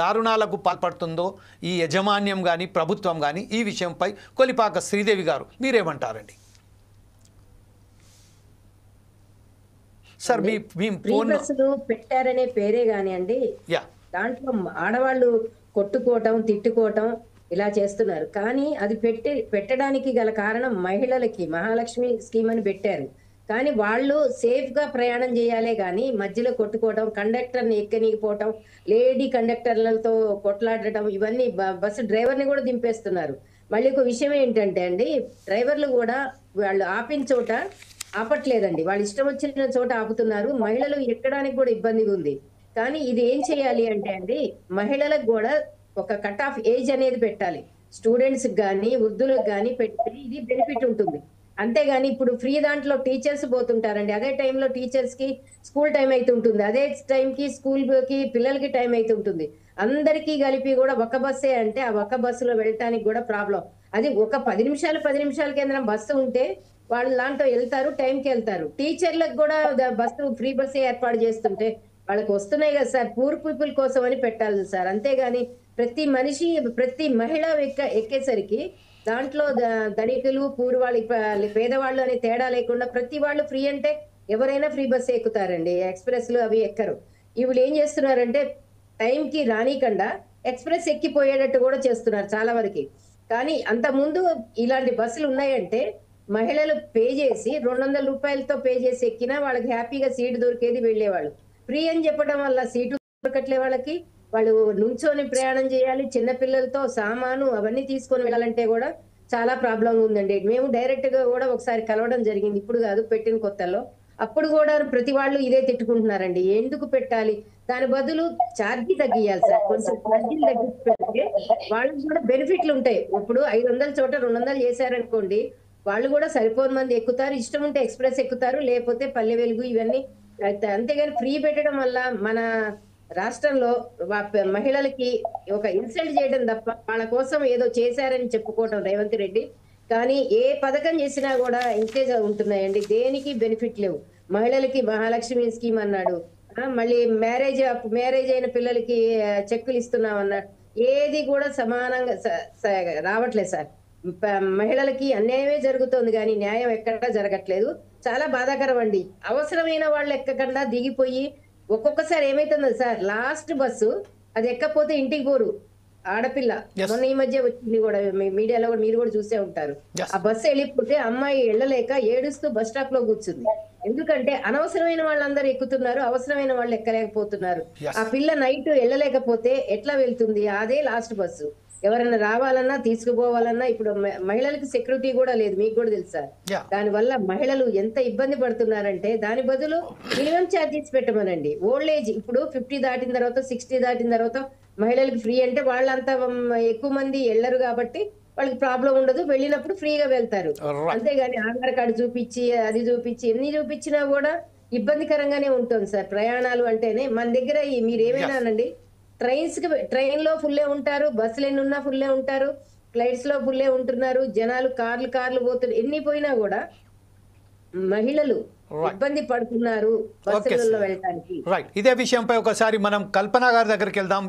దారుణాలకు పాల్పడుతుందో ఈ యజమాన్యం కానీ ప్రభుత్వం కానీ ఈ విషయంపై కొలిపాక శ్రీదేవి గారు మీరేమంటారండి? సార్ మీ ఫోన్ పెట్టారనే పేరే కానివ్వండి, దాంట్లో ఆడవాళ్ళు కొట్టుకోవటం తిట్టుకోవటం ఇలా చేస్తున్నారు. కానీ అది పెట్టడానికి గల కారణం మహిళలకి మహాలక్ష్మి స్కీమ్ అని పెట్టారు. కానీ వాళ్ళు సేఫ్ గా ప్రయాణం చేయాలే గాని మధ్యలో కొట్టుకోవడం, కండక్టర్ని ఎక్కనీకపోవటం, లేడీ కండక్టర్లతో కొట్లాడటం, ఇవన్నీ బస్సు డ్రైవర్ని కూడా దింపేస్తున్నారు. మళ్ళీ ఒక విషయం ఏంటంటే అండి, డ్రైవర్లు కూడా వాళ్ళు ఆపిన చోట ఆపట్లేదండి, వాళ్ళు ఇష్టం వచ్చిన చోట ఆపుతున్నారు. మహిళలు ఎక్కడానికి కూడా ఇబ్బందిగా ఉంది. కానీ ఇది ఏం చేయాలి అంటే అండి, మహిళలకు కూడా ఒక కట్ ఆఫ్ ఏజ్ అనేది పెట్టాలి. స్టూడెంట్స్ కానీ వృద్ధులకు కానీ పెడితే ఇది బెనిఫిట్ ఉంటుంది. అంతేగాని ఇప్పుడు ఫ్రీ దాంట్లో టీచర్స్ పోతుంటారండి, అదే టైంలో టీచర్స్ కి స్కూల్ టైం అయితే ఉంటుంది, అదే టైంకి స్కూల్ కి పిల్లలకి టైం అయితే ఉంటుంది. అందరికీ కలిపి కూడా ఒక బస్సే అంటే ఆ ఒక్క బస్సులో వెళ్ళటానికి కూడా ప్రాబ్లం. అది ఒక 10 నిమిషాల కేంద్రం బస్సు ఉంటే వాళ్ళు దాంట్లో వెళ్తారు, టైంకి వెళ్తారు. టీచర్లకు కూడా బస్సు ఫ్రీ బస్సే ఏర్పాటు చేస్తుంటే వాళ్ళకి వస్తున్నాయి కదా సార్, పూర్ పీపుల్ కోసం అని పెట్టాలి సార్. అంతేగాని ప్రతి మనిషి ప్రతి మహిళ ఎక్కేసరికి దాంట్లో ధనికులు పూర్వాళ్ళు పేదవాళ్ళు అనే తేడా లేకుండా ప్రతి వాళ్ళు ఫ్రీ అంటే ఎవరైనా ఫ్రీ బస్సు ఎక్కుతారండి, ఎక్స్ప్రెస్ లు అవి ఎక్కరు. వీళ్ళు ఏం చేస్తున్నారంటే టైంకి రానికుండా ఎక్స్ప్రెస్ ఎక్కిపోయేటట్టు కూడా చేస్తున్నారు చాలా వరకు. కానీ అంత ముందు ఇలాంటి బస్సులు ఉన్నాయంటే మహిళలు పే చేసి 200 రూపాయలతో పే చేసి ఎక్కినా వాళ్ళకి హ్యాపీగా సీటు దొరికేది, వెళ్ళేవాళ్ళు. ఫ్రీ అని చెప్పడం వల్ల సీటు దొరకట్లే వాళ్ళకి, వాళ్ళు నుంచొని ప్రయాణం చేయాలి. చిన్నపిల్లలతో సామాను అవన్నీ తీసుకొని వెళ్ళాలంటే కూడా చాలా ప్రాబ్లం ఉందండి. మేము డైరెక్ట్ గా కూడా ఒకసారి కలవడం జరిగింది, ఇప్పుడు కాదు పెట్టిన కొత్తలో. అప్పుడు కూడా ప్రతి వాళ్ళు ఇదే తిట్టుకుంటున్నారండి, ఎందుకు పెట్టాలి, దాని బదులు ఛార్జీ తగ్గియాలి సార్. కొంచెం ఛార్జీలు తగ్గిస్తే వాళ్ళకి కూడా బెనిఫిట్లు ఉంటాయి. ఇప్పుడు 500 చోట 200 చేశారనుకోండి, వాళ్ళు కూడా సరిపోని మంది ఎక్కుతారు. ఇష్టం ఉంటే ఎక్స్ప్రెస్ ఎక్కుతారు, లేకపోతే పల్లె వెలుగు ఇవన్నీ. అంతేగాని ఫ్రీ పెట్టడం వల్ల మన రాష్ట్రంలో మహిళలకి ఒక ఇన్సల్ట్ చేయడం తప్ప వాళ్ళ కోసం ఏదో చేశారని చెప్పుకోవటం రేవంత్ రెడ్డి. కానీ ఏ పథకం చేసినా కూడా ఇంతే ఉంటున్నాయండి, దేనికి బెనిఫిట్ లేవు. మహిళలకి మహాలక్ష్మి స్కీమ్ అన్నాడు, మళ్ళీ మ్యారేజ్ అయిన పిల్లలకి చెక్కులు ఇస్తున్నాం అన్నాడు. ఏది కూడా సమానంగా రావట్లేదు సార్. మహిళలకి అన్యాయమే జరుగుతోంది కానీ న్యాయం ఎక్కడా జరగట్లేదు. చాలా బాధాకరం అండి. అవసరమైన వాళ్ళు ఎక్కకుండా దిగిపోయి ఒక్కొక్కసారి ఏమైతుందో సార్, లాస్ట్ బస్సు అది ఎక్కపోతే ఇంటికి పోరు ఆడపిల్ల. మొన్న ఈ మధ్య వచ్చింది కూడా మీడియాలో కూడా మీరు కూడా చూసే ఉంటారు. ఆ బస్సు వెళ్ళిపోతే అమ్మాయి వెళ్ళలేక ఏడుస్తూ బస్ స్టాప్ లో కూర్చుంది. ఎందుకంటే అనవసరమైన వాళ్ళందరూ ఎక్కుతున్నారు, అవసరమైన వాళ్ళు ఎక్కలేకపోతున్నారు. ఆ పిల్ల నైట్ వెళ్ళలేకపోతే ఎట్లా వెళ్తుంది? అదే లాస్ట్ బస్సు. ఎవరైనా రావాలన్నా తీసుకుపోవాలన్నా ఇప్పుడు మహిళలకు సెక్యూరిటీ కూడా లేదు, మీకు కూడా తెలుసా. దాని వల్ల మహిళలు ఎంత ఇబ్బంది పడుతున్నారంటే దాని బదులు మినిమం ఛార్జెస్ పెట్టమనండి. ఓల్డ్ ఏజ్ ఇప్పుడు 50 దాటిన తర్వాత 60 దాటిన తర్వాత మహిళలకు ఫ్రీ అంటే వాళ్ళంతా ఎక్కువ మంది వెళ్ళరు కాబట్టి వాళ్ళకి ప్రాబ్లం ఉండదు, వెళ్ళినప్పుడు ఫ్రీగా వెళ్తారు. అంతేగాని ఆధార్ కార్డు చూపించి అది చూపించి ఎన్ని చూపించినా కూడా ఇబ్బందికరంగానే ఉంటుంది సార్. ప్రయాణాలు అంటేనే మన దగ్గర మీరు ఏమైనానండి, ట్రైన్ లో ఫుల్లే ఉంటారు, బస్సులు ఎన్ని ఉన్నా ఫుల్లే ఉంటారు, ఫ్లైట్స్ లో ఫుల్లే ఉంటున్నారు జనాలు, కార్లు పోతున్నారు. ఎన్ని పోయినా కూడా మహిళలు ఇబ్బంది పడుతున్నారు బస్సులలో వెళ్ళడానికి. ఇదే విషయంపై ఒకసారి మనం కల్పన గారి దగ్గరికి వెళ్దాం.